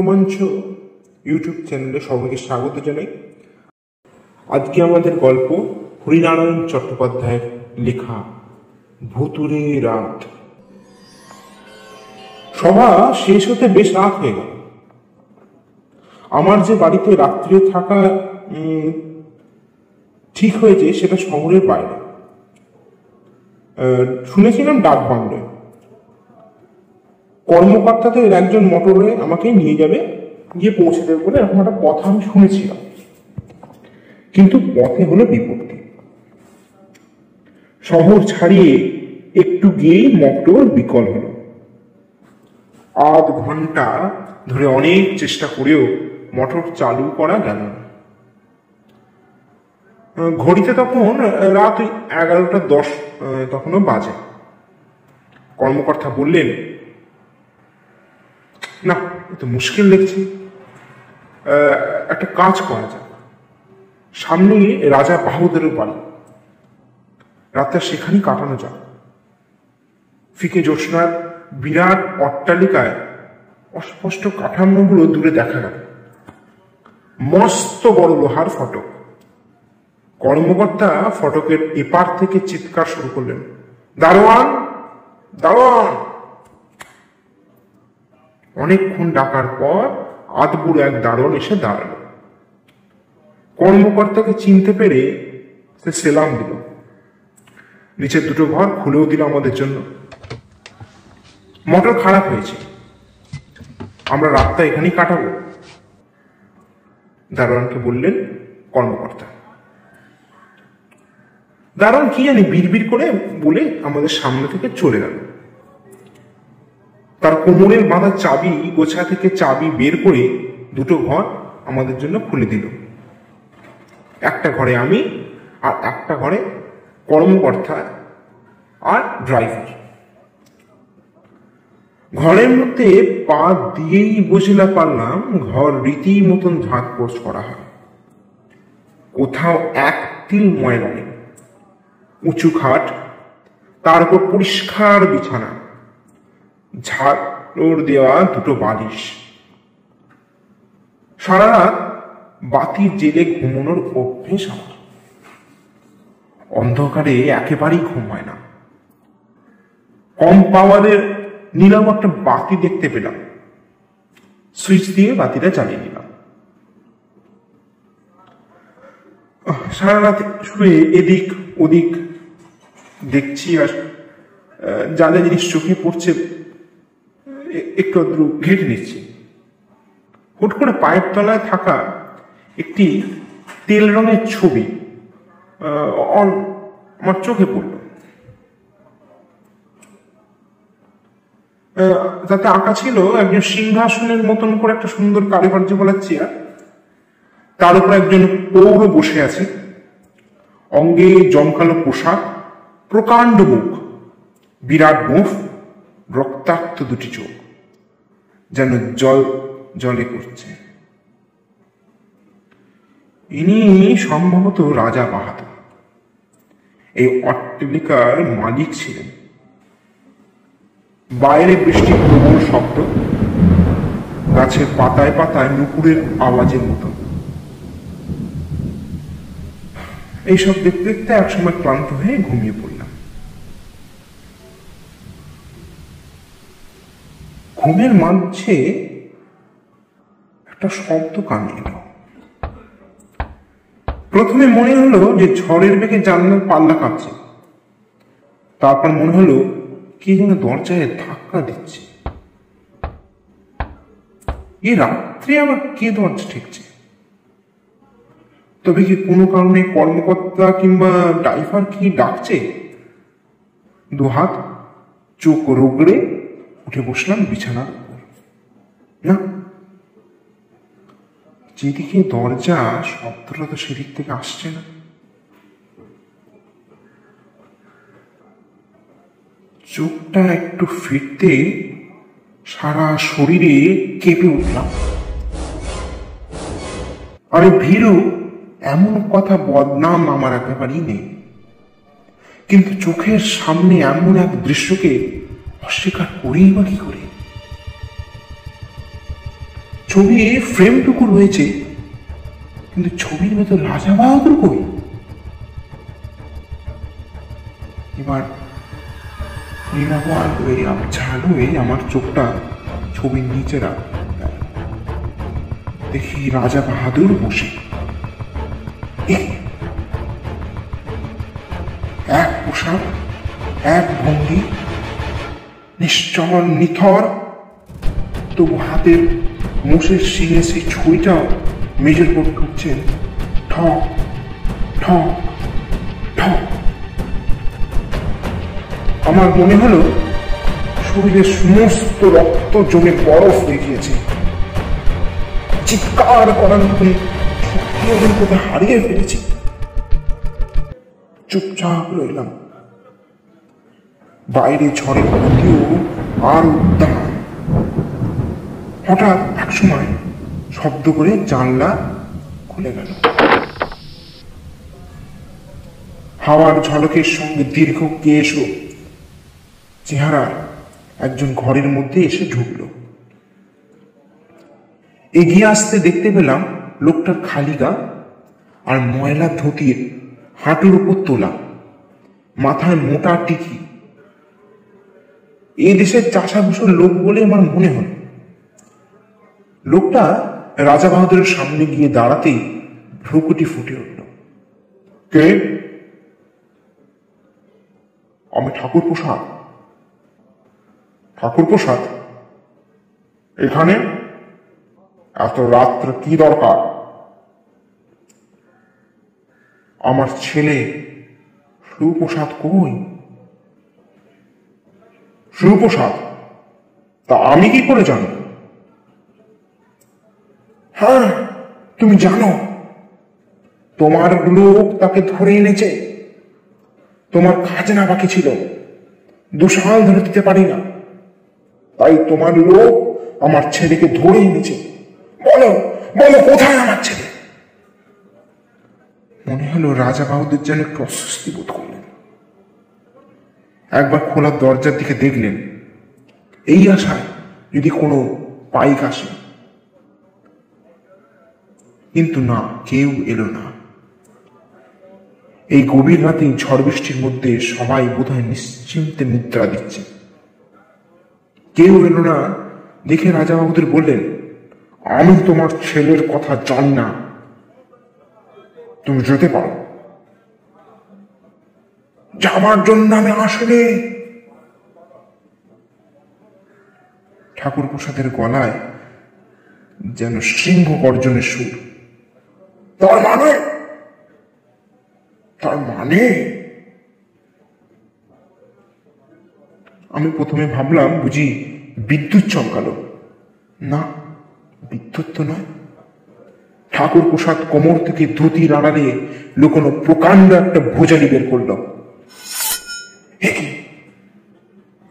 রোমাঞ্চ ইউটিউব চ্যানেলে সবাইকে স্বাগত জানাই। আজকে আমাদের গল্প হরিনারায়ণ চট্টোপাধ্যায়ের লেখা ভুতুড়ে রাত। সভা শেষ হতে বেশ রাত হয়ে গেল। আমার যে বাড়িতে রাত্রে থাকা ঠিক হয়েছে সেটা শহরের বাইরে। শুনেছিলাম ডাক বাংলোয়। কর্মকর্তাদের একজন মোটরে আমাকে নিয়ে যাবে, গিয়ে পৌঁছে দেবে বলে এরকম একটা কথা আমি শুনেছিলাম। কিন্তু পথে হলো বিপত্তি। শহর ছাড়িয়ে একটু গিয়েই মোটর বিকল হলো। আধ ঘন্টা ধরে অনেক চেষ্টা করেও মোটর চালু করা গেল না। ঘড়িতে তখন রাত 11:10 তখনও বাজে। কর্মকর্তা বললেন, না এ তো মুশকিল দেখছি, একটা কাজ করা যাক। সামনে রাজা বাহাদুরের বাড়ি, রাতটা সেখানেই কাটানো যাক। ফিকে জ্যোৎস্নার বিরাট অট্টালিকায় অস্পষ্ট কাঠামোগুলো দূরে দেখা গেল। মস্ত বড় লোহার ফটক। কর্মকর্তা ফটকের এপার থেকে চিৎকার শুরু করলেন, দারোয়ান, দারোয়ান। অনেকক্ষণ ডাকার পর আধবুড়ো এক দারোয়ান এসে দাঁড়ালো। কর্মকর্তাকে চিনতে পেরে সে সেলাম দিল। নিচের দুটো ঘর খুলেও দিল আমাদের জন্য। মোটর খারাপ হয়েছে, আমরা রাতটা এখানেই কাটাবো, দারোয়ানকে বললেন কর্মকর্তা। দারোয়ান কি জানি বিড়বিড় করে বলে আমাদের সামনে থেকে চলে গেল। তার কোমরের বাঁধা চাবি গোছা থেকে চাবি বের করে দুটো ঘর আমাদের জন্য খুলে দিল। একটা ঘরে আমি, আর একটা ঘরে কর্মকর্তা আর ড্রাইভার। ঘরের মধ্যে পা দিয়েই বুঝতে পারলাম ঘর রীতি মতন ঝাঁটপোছ করা হয়। কোথাও এক তিল ময়লা নেই। উঁচু খাট, তার উপর পরিষ্কার বিছানা, ঝাড়র দেওয়া দুটো বালিশ। সারা রাত বাতি জেলে ঘুমানোর অভ্যেস আমার। অন্ধকারে একেবারেই ঘুম হয় না। কম পাওয়ারের নিলাম একটা বাতি দেখতে পেলাম, সুইচ দিয়ে বাতিটা জ্বালিয়ে নিলাম। সারা রাত শুয়ে এদিক ওদিক দেখছি, আর যা যা জিনিস চোখে পড়ছে একটু আধটু ঘেঁটে নিচ্ছি। হুট করে পায়ের তলায় থাকা একটি তেল রঙের ছবি আমার চোখে পড়ল। তাতে আঁকা ছিল একজন সিংহাসনের মতন করে একটা সুন্দর কারুকার্য বলার চেয়ার, তার উপর একজন পৌর বসে আছে। অঙ্গে জমকালো পোশাক, প্রকাণ্ড মুখ, বিরাট মুখ, রক্তাক্ত দুটি চোখ, যেন জল জলে করছে। ইনি সম্ভবত রাজা বাহাদুর, এই অট্টালিকার মালিক ছিলেন। বাইরে বৃষ্টির প্রবল শব্দ, গাছের পাতায় পাতায় নুপুরের আওয়াজের মতো। এইসব দেখতে দেখতে একসময় ক্লান্ত হয়ে ঘুমিয়ে পড়লাম। ঘুমের মাঝে একটা শব্দ কানে এলো। প্রথমে মনে হলো যে ঝড়ের বেগে জানলার পাল্লা কাঁপছে। তারপর মনে হলো কে যেন দরজায় ধাক্কা দিচ্ছে। এ রাত্রে আবার কে দরজা ঠেকছে? তবে কি কোনো কারণে কর্মকর্তা কিংবা ড্রাইভার কি ডাকছে? দুহাত চোখ রোগড়ে উঠে বসলাম বিছানার উপর। না, যেদিকে দরজা শব্দটা তো সেদিক থেকে আসছে না। চোখটা একটু ফিরতে সারা শরীরে কেঁপে উঠলাম। আরে ভীরু, এমন কথা বদনাম আমার একেবারেই নেই, কিন্তু চোখের সামনে এমন এক দৃশ্যকে অস্বীকার করেই বা কি করে? ছবি ফ্রেমটুকু রয়েছে, কিন্তু ছবির ভেতর রাজা বাহাদুর কই? এবার নিরাপদ হয়ে ঝাল হয়ে আমার চোখটা ছবির নিচে রাখলাম। দেখি রাজা বাহাদুর বসে, এক পোশাক, এক ভঙ্গি, নিশ্চল নিথর, তবু হাতের মোষের শিঙে সেই ছুরিটা মেজের উপর ঠুকছেন, ঠক ঠক ঠক। আমার মনে হলো শরীরের সমস্ত রক্ত জমে বরফ হয়ে গিয়েছে। চিৎকার করার মতন কোথায় হারিয়ে ফেলেছি। চুপচাপ রইলাম। বাইরে ঝড়ের মধ্যেও আর উদ্দাম। হঠাৎ এক সময় শব্দ করে জানলা খুলে গেল। হাওয়ার ঝলকের সঙ্গে দীর্ঘ কেশ ও চেহারা একজন ঘরের মধ্যে এসে ঢুকলো। এগিয়ে আসতে দেখতে পেলাম লোকটার খালি গা আর ময়লা ধুতির হাঁটুর উপর তোলা, মাথায় মোটা টিকি। এই দেশের চাষাভুষোর লোক বলে আমার মনে হল। লোকটা রাজা বাহাদুরের সামনে গিয়ে দাঁড়াতেই ভ্রুকুটি ফুটে উঠল। কে? আমি ঠাকুর প্রসাদ। ঠাকুর প্রসাদ? এখানে এত রাত্রে কি দরকার? আমার ছেলে সুপ্রসাদ কই? সুপ্রসাদ? তা আমি কি করে জানো? হ্যাঁ, তুমি জানো। তোমার লোক তাকে ধরে এনেছে। তোমার খাজনা বাকি ছিল, 2 সাল ধরে দিতে পারি না, তাই তোমার লোক আমার ছেলেকে ধরে এনেছে। বলো বলো, কোথায় আমার ছেলে? মনে হলো রাজা বাহাদুর যেন একটু অস্বস্তি বোধ করলেন। একবার খোলা দরজার দিকে দেখলেন, এই আশায় যদি কোনো পাইক আসে, কিন্তু না, কেউ এলো না। এই গভীর রাতে ঝড় বৃষ্টির মধ্যে সবাই বোধহয় নিশ্চিন্তে নিদ্রা দিচ্ছে। কেউ এলো না দেখে রাজা বাহাদুর বললেন, আমি তোমার ছেলের কথা জানি না, তুমি যেতে পারো। যাবার জন্য আমি আসলে। ঠাকুর প্রসাদের গলায় যেন সিংহ গর্জনের সুর। তার মানে? তার মানে? আমি প্রথমে ভাবলাম বুঝি বিদ্যুৎ চমকালো। না, বিদ্যুৎ তো নয়। ঠাকুর প্রসাদ কোমর থেকে ধুতির আড়ালে লুকোনো প্রকাণ্ড একটা ভুজালি বের করল।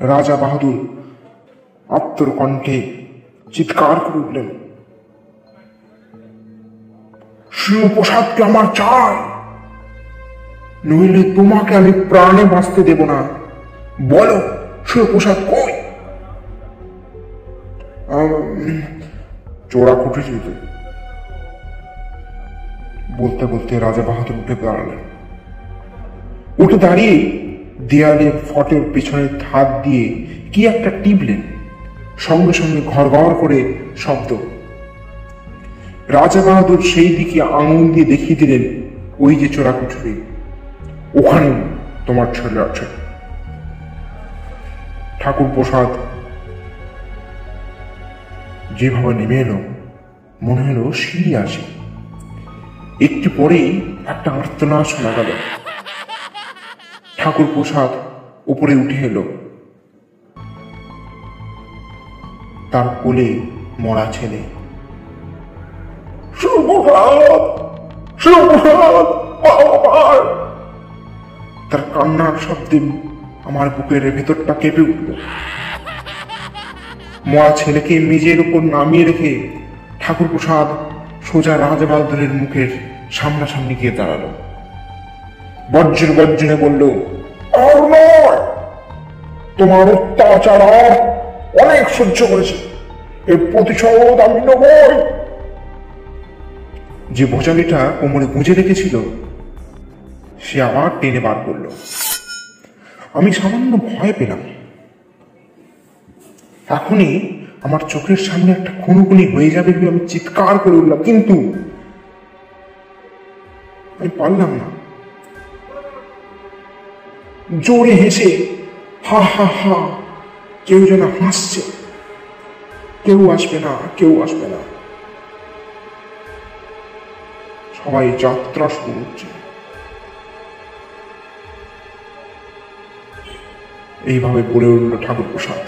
রাজা বাহাদুর আত্মর কণ্ঠে চিৎকার করে উঠলেন, শিবপ্রসাদকে আমার চাই, নইলে তোমাকে আমি প্রাণে বাঁচতে দেব না। বলো, শিবপ্রসাদ কই? চোরা কুটিতে। বলতে বলতে রাজা বাহাদুর উঠে দাঁড়ালেন। উঠে দাঁড়িয়ে দেয়ালে ফটের পেছনের হাত দিয়ে কি একটা টিপলেন। সঙ্গে সঙ্গে ঘর ঘর করে শব্দ। রাজা বাহাদুর সেই দিকে আঙুল দিয়ে দেখিয়ে দিলেন, ওই যে চোরা কুঠুরি, ওখানে তোমার ছেলে আছে। ঠাকুর প্রসাদ যেভাবে নেমে এলো, মনে হলো সিঁড়ি আসে। একটু পরেই একটা আর্তনাদ শোনা গেল। ঠাকুর প্রসাদ উপরে উঠে এলো। তার কোলে মরা ছেলে। তার কান্নার শব্দে আমার বুকের ভেতরটা কেঁপে উঠল। মরা ছেলেকে মেঝের উপর নামিয়ে রেখে ঠাকুর প্রসাদ সোজা রাজা বাহাদুরের মুখের সামনাসামনি গিয়ে দাঁড়ালো। বজ্র গর্জনে বলল, আর নয়, তোমার অত্যাচার অনেক সহ্য করেছে, এর প্রতিশোধ আমি নেবই। যে ভোজালিটা কোমরে গুঁজে রেখেছিল সে আবার টেনে বার করল। আমি সামান্য ভয় পেলাম। এখনই আমার চোখের সামনে একটা খুনোখুনি হয়ে যাবে বলে আমি চিৎকার করে উঠলাম, কিন্তু আমি পারলাম না। জোরে হেসে হা হা হা, কেউ যেন হাসছে, কেউ আসবে না, কেউ আসবে না, সবাই যাত্রা শুরু হচ্ছে। এইভাবে বলে উঠল ঠাকুর প্রসাদ।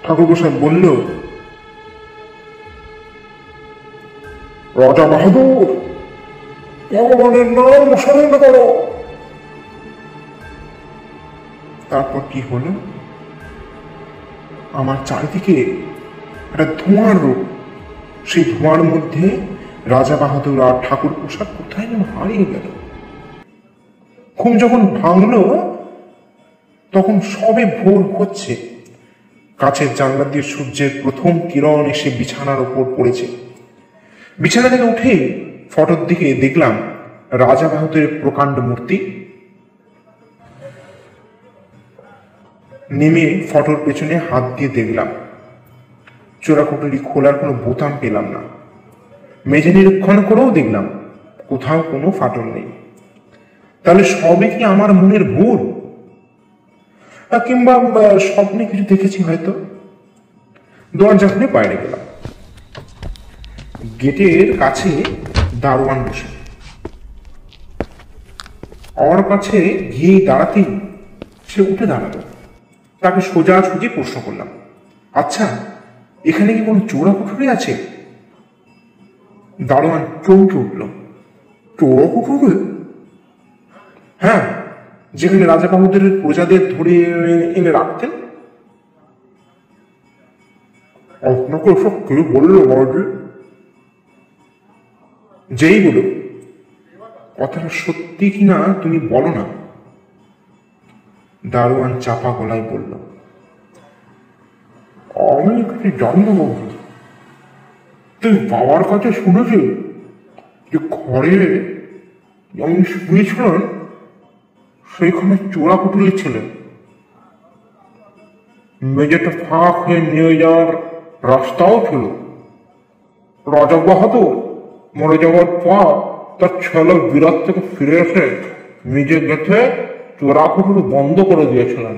ঠাকুর প্রসাদ বলল, রাজা বাহাদুর, ভগবানের নাম স্মরণ করো। তারপর কি হলো, আমার চারিদিকে একটা ধোঁয়ার রূপ। সেই ধোঁয়ার মধ্যে রাজা বাহাদুর আর ঠাকুর প্রসাদ কোথায় যেন হারিয়ে গেল। ঘুম যখন ভাঙলো তখন সবে ভোর হচ্ছে। কাছের জানলা দিয়ে সূর্যের প্রথম কিরণ এসে বিছানার উপর পড়েছে। বিছানা থেকে উঠে ফটোর দিকে দেখলাম রাজা বাহাদুরের প্রকাণ্ড মূর্তি। নেমে ফটোর পেছনে হাত দিয়ে দেখলাম, চোরাকুটুরি খোলার কোনো বোতাম পেলাম না। মেঝে নিরীক্ষণ করেও দেখলাম কোথাও কোনো ফাটল নেই। তাহলে সবে কি আমার মনের ভুল, কিংবা স্বপ্নে কিছু দেখেছি হয়তো। দরজা খুলে বাইরে গেলাম। গেটের কাছে দারোয়ান বসে। আমার কাছে গিয়ে দাঁড়াতেই সে উঠে দাঁড়ালো। তাকে সোজাসুজি প্রশ্ন করলাম, আচ্ছা, এখানে কি কোনো চোরাকুঠুরি আছে? দারোয়ান চমকে উঠল। চোরাকুঠুরি? হ্যাঁ, যেখানে রাজা বাহাদুরের প্রজাদের ধরে এনে রাখতেন। আপনাকে এসব কে বললো বাবু? যেই বলো, কথাটা সত্যি কিনা তুমি বলো না। দারোয়ান চাপা গলায় বলল, আমি কিছু জানি না বাবু। তুই বাবার কাছে শুনেছি যে ঘরে যেমন শুনেছিলেন সেইখানে চোরাকুটুরি ছিলেন। মেঝেটা ফাঁক হয়ে নিয়ে যাওয়ার রাস্তাও ছিল। রাজা বাহাদুর মরে যাওয়ার পর তার ছেলে বিরাট থেকে ফিরে এসে নিজে গেছে চোরাকুটুরি বন্ধ করে দিয়েছিলেন।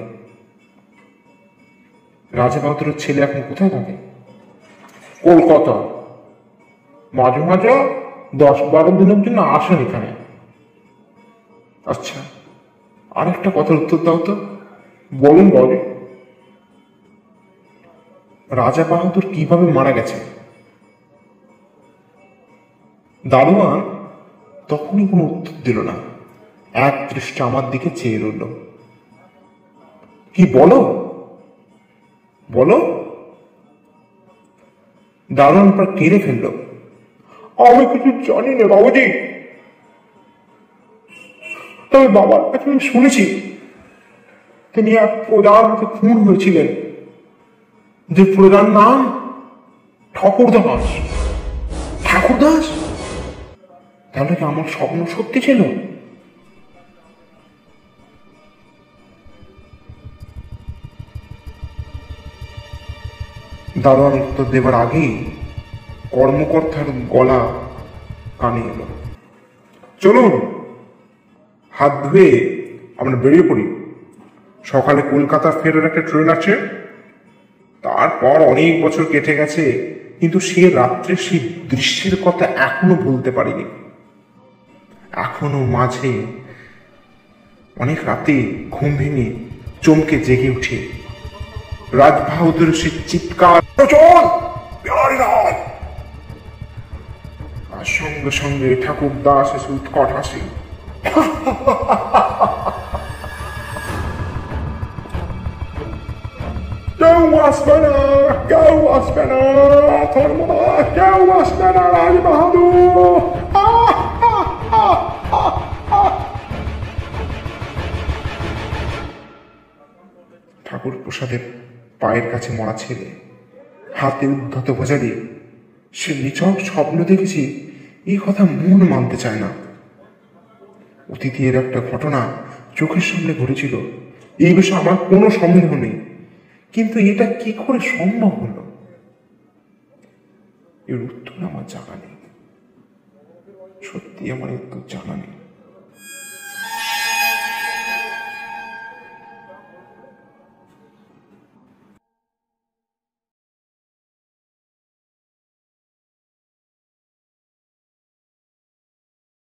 রাজা বাহাদুরের ছেলে এখন কোথায় থাকে? কলকাতা। মাঝে মাঝে 10-12 দিনের জন্য আসেন এখানে। আচ্ছা, আরেকটা কথার উত্তর দাও তো। বলুন বাবু। রাজা বাহাদুর কিভাবে মারা গেছে? দারোয়ান তখনই কোনো উত্তর দিল না, এক দৃষ্টি আমার দিকে চেয়ে রইল। কি বলো বলো। দারোয়ান পর কেড়ে ফেলল, আমি কিছু জানি না বাবুজি। তবে বাবার কাছে আমি শুনেছি তিনি এক প্রজার হাতে খুন হয়েছিলেন, যে প্রজার নাম ঠাকুরদাস। ঠাকুরদাস? তাহলে কি আমার স্বপ্ন সত্যি ছিল? দারোয়ান উত্তর দেবার আগেই কর্মকর্তার গলা কানে এলো, চলুন হাত ধুয়ে আমরা বেরিয়ে পড়ি। সকালে কলকাতা ফেরার একটা ট্রেন আছে। তারপর অনেক বছর কেটে গেছে, কিন্তু সে রাত্রে সেই দৃশ্যের কথা এখনো ভুলতে পারিনি। এখনো মাঝে অনেক রাতে ঘুম ভেঙে চমকে জেগে উঠে রাজ বাহাদুরের সে চিৎকার, আর সঙ্গে সঙ্গে ঠাকুর দাস এসে উৎকট হাসি। কেউ আসবে না, কেউ আসবে না, ধর্মদাস, কেউ আসবে না রাজ বাহাদুর। ঠাকুর প্রসাদের পায়ের কাছে মরা ছেলে, হাতে উদ্ধত ভোজা দিয়ে। সে নিছক স্বপ্ন দেখেছি, এই কথা মন মানতে চায় না। অতীতের একটা ঘটনা চোখের সামনে ঘটেছিল, এই বিষয়ে আমার কোনো সন্দেহ নেই, কিন্তু এটা কি করে সম্ভব হলো এর উত্তর আমার জানা নেই। সত্যি আমার উত্তর জানা নেই।